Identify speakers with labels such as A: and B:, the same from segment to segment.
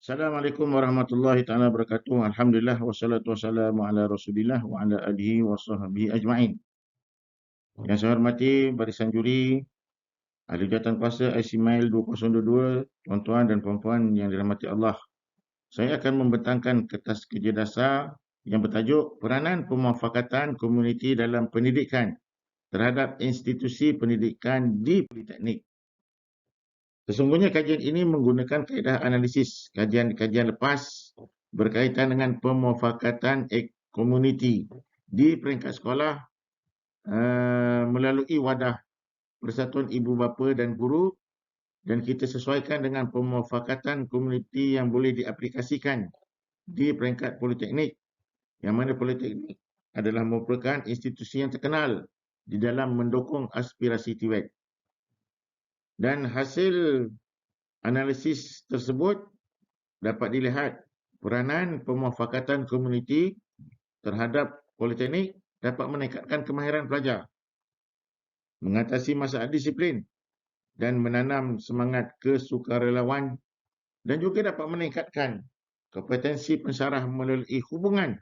A: Assalamualaikum warahmatullahi taala wabarakatuh. Alhamdulillah wassalatu wassalamu ala Rasulillah wa ala alihi wa sahbihi ajma'in. Yang saya hormati barisan juri, ahli jawatankuasa ICMAIL 2022, tuan-tuan dan puan-puan yang dirahmati Allah. Saya akan membentangkan kertas kerja dasar yang bertajuk Peranan Pemufakatan Komuniti dalam Pendidikan terhadap institusi pendidikan di Politeknik. Sesungguhnya kajian ini menggunakan kaedah analisis kajian-kajian lepas berkaitan dengan pemufakatan komuniti di peringkat sekolah melalui wadah Persatuan Ibu Bapa dan Guru, dan kita sesuaikan dengan pemufakatan komuniti yang boleh diaplikasikan di peringkat politeknik, yang mana politeknik adalah merupakan institusi yang terkenal di dalam mendukung aspirasi TVET. Dan hasil analisis tersebut dapat dilihat peranan pemufakatan komuniti terhadap politeknik dapat meningkatkan kemahiran pelajar, mengatasi masalah disiplin dan menanam semangat kesukarelawan, dan juga dapat meningkatkan kompetensi pensyarah melalui hubungan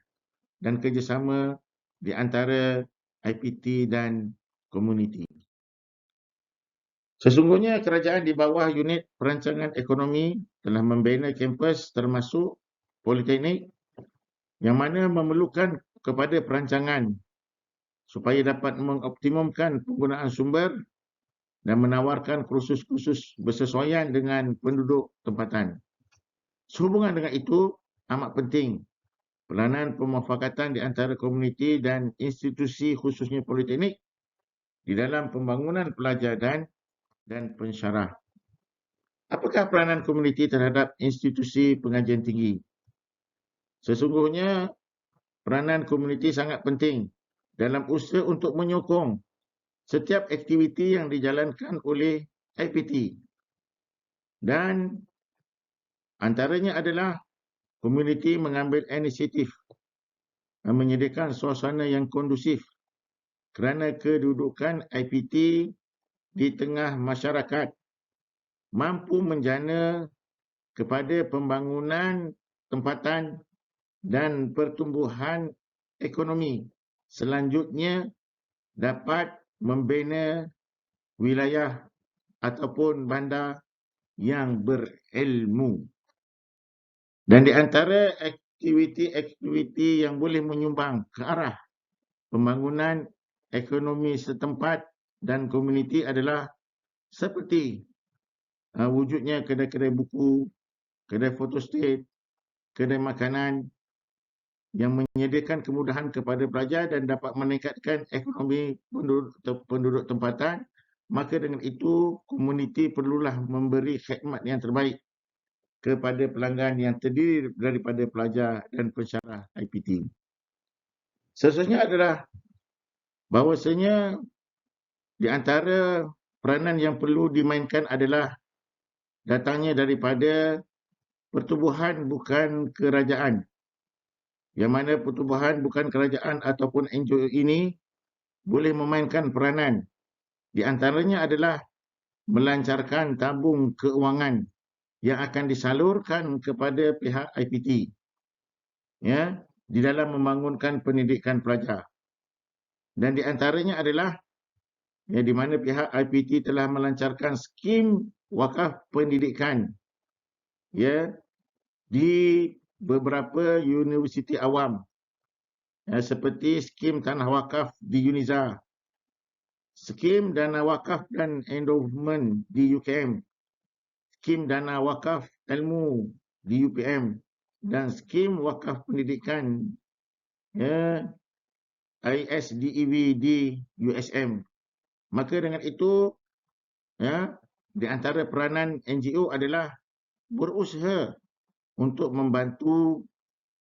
A: dan kerjasama di antara IPT dan komuniti. Sesungguhnya kerajaan di bawah unit perancangan ekonomi telah membina kampus termasuk politeknik yang mana memerlukan kepada perancangan supaya dapat mengoptimumkan penggunaan sumber dan menawarkan kursus-kursus bersesuaian dengan penduduk tempatan. Sehubungan dengan itu, amat penting peranan pemufakatan di antara komuniti dan institusi khususnya politeknik di dalam pembangunan pelajar dan pensyarah. Apakah peranan komuniti terhadap institusi pengajian tinggi? Sesungguhnya peranan komuniti sangat penting dalam usaha untuk menyokong setiap aktiviti yang dijalankan oleh IPT. Dan antaranya adalah komuniti mengambil inisiatif menyediakan suasana yang kondusif kerana kedudukan IPT di tengah masyarakat mampu menjana kepada pembangunan tempatan dan pertumbuhan ekonomi. Selanjutnya dapat membina wilayah ataupun bandar yang berilmu. Dan di antara aktiviti-aktiviti yang boleh menyumbang ke arah pembangunan ekonomi setempat dan komuniti adalah seperti wujudnya kedai-kedai buku, kedai fotostat, kedai makanan yang menyediakan kemudahan kepada pelajar dan dapat meningkatkan ekonomi penduduk tempatan. Maka dengan itu, komuniti perlulah memberi khidmat yang terbaik kepada pelanggan yang terdiri daripada pelajar dan pensyarah IPT. Seterusnya adalah bahawasanya di antara peranan yang perlu dimainkan adalah datangnya daripada pertubuhan bukan kerajaan, yang mana pertubuhan bukan kerajaan ataupun NGO ini boleh memainkan peranan. Di antaranya adalah melancarkan tabung keuangan yang akan disalurkan kepada pihak IPT, ya, di dalam membangunkan pendidikan pelajar. Dan di antaranya adalah di mana pihak IPT telah melancarkan skim wakaf pendidikan, ya, di beberapa universiti awam, seperti skim tanah wakaf di UNIZA, skim dana wakaf dan endowment di UKM, skim dana wakaf ilmu di UPM, dan skim wakaf pendidikan ISDEV di USM. Maka dengan itu, di antara peranan NGO adalah berusaha untuk membantu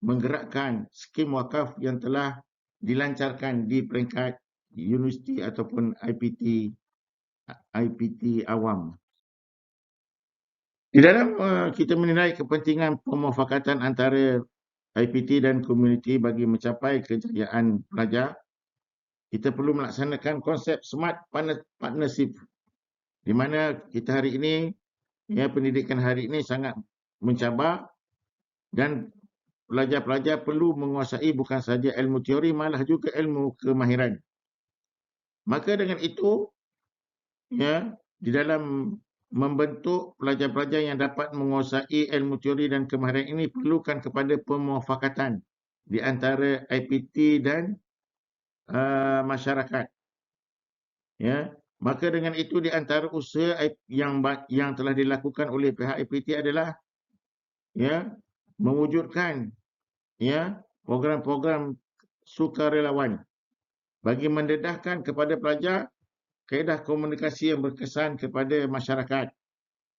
A: menggerakkan skim wakaf yang telah dilancarkan di peringkat universiti ataupun IPT awam. Di dalam kita menilai kepentingan pemufakatan antara IPT dan komuniti bagi mencapai kejayaan pelajar, kita perlu melaksanakan konsep smart partnership, di mana kita hari ini, pendidikan hari ini sangat mencabar Dan pelajar-pelajar perlu menguasai bukan saja ilmu teori, malah juga ilmu kemahiran. Maka dengan itu, ya, di dalam membentuk pelajar-pelajar yang dapat menguasai ilmu teori dan kemahiran ini perlukan kepada pemufakatan di antara IPT dan masyarakat. Ya, maka dengan itu di antara usaha yang telah dilakukan oleh pihak IPT adalah, ya, mewujudkan, ya, program-program sukarelawan bagi mendedahkan kepada pelajar kaedah komunikasi yang berkesan kepada masyarakat,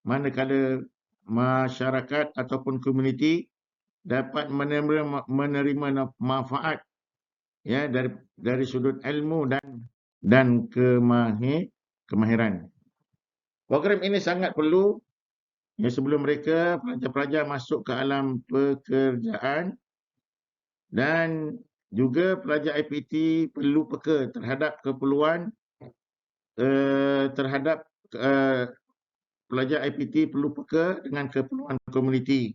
A: manakala masyarakat ataupun komuniti dapat menerima manfaat, ya, dari sudut ilmu dan kemahiran. Program ini sangat perlu, ya, sebelum mereka pelajar-pelajar masuk ke alam pekerjaan, dan juga pelajar IPT perlu peka terhadap keperluan terhadap pelajar IPT perlu peka dengan keperluan komuniti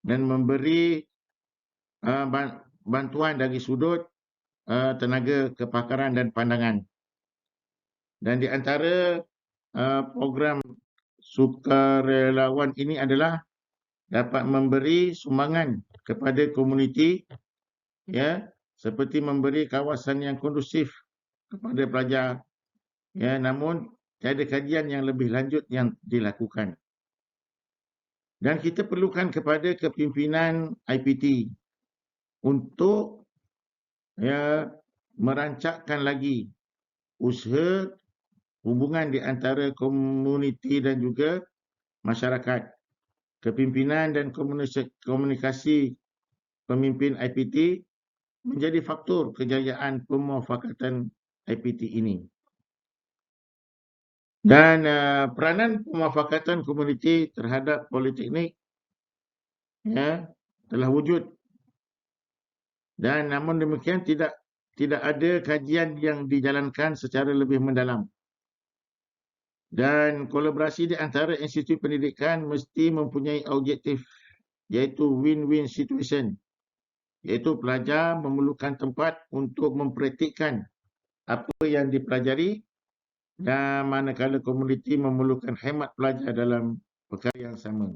A: dan memberi bantuan dari sudut tenaga kepakaran dan pandangan. Dan di antara program sukarelawan ini adalah dapat memberi sumbangan kepada komuniti, ya, seperti memberi kawasan yang kondusif kepada pelajar, ya, namun tiada kajian yang lebih lanjut yang dilakukan. Dan kita perlukan kepada kepimpinan IPT untuk, ya, merancangkan lagi usaha hubungan di antara komuniti dan juga masyarakat. Kepimpinan dan komunikasi pemimpin IPT menjadi faktor kejayaan pemufakatan IPT ini. Dan peranan pemufakatan komuniti terhadap politeknik, ya, telah wujud. Dan namun demikian tidak ada kajian yang dijalankan secara lebih mendalam. Dan kolaborasi di antara institusi pendidikan mesti mempunyai objektif, iaitu win-win situation, iaitu pelajar memerlukan tempat untuk mempraktikkan apa yang dipelajari, dan manakala komuniti memerlukan khidmat pelajar dalam perkara yang sama.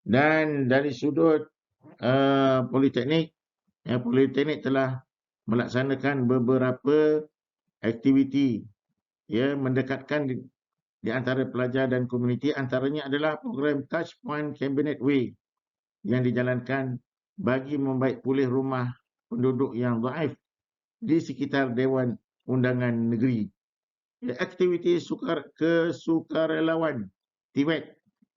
A: Dan dari sudut politeknik, politeknik telah melaksanakan beberapa aktiviti, ya, mendekatkan di antara pelajar dan komuniti. Antaranya adalah program Touch Point Cabinet Way yang dijalankan bagi membaik pulih rumah penduduk yang dhaif di sekitar Dewan Undangan Negeri. Aktiviti kesukarelawan TIWET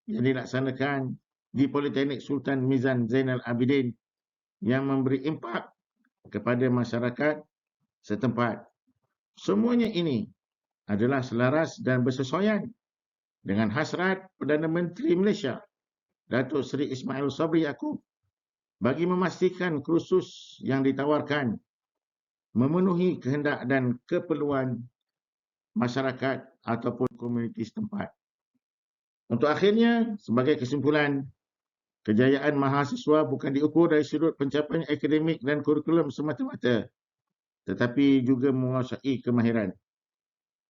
A: yang dilaksanakan di Politeknik Sultan Mizan Zainal Abidin yang memberi impak kepada masyarakat setempat. Semuanya ini adalah selaras dan bersesuaian dengan hasrat Perdana Menteri Malaysia, Datuk Seri Ismail Sabri Yaakob, bagi memastikan kursus yang ditawarkan memenuhi kehendak dan keperluan masyarakat ataupun komuniti setempat. Untuk akhirnya, sebagai kesimpulan, kejayaan mahasiswa bukan diukur dari sudut pencapaian akademik dan kurikulum semata-mata, tetapi juga menguasai kemahiran.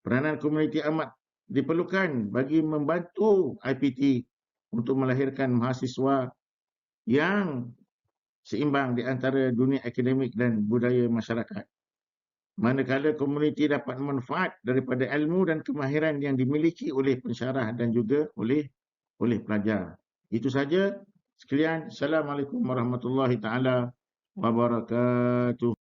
A: Peranan komuniti amat diperlukan bagi membantu IPT untuk melahirkan mahasiswa yang seimbang di antara dunia akademik dan budaya masyarakat. Manakala komuniti dapat manfaat daripada ilmu dan kemahiran yang dimiliki oleh pensyarah dan juga oleh pelajar. Itu saja sekalian. Assalamualaikum warahmatullahi taala wabarakatuh.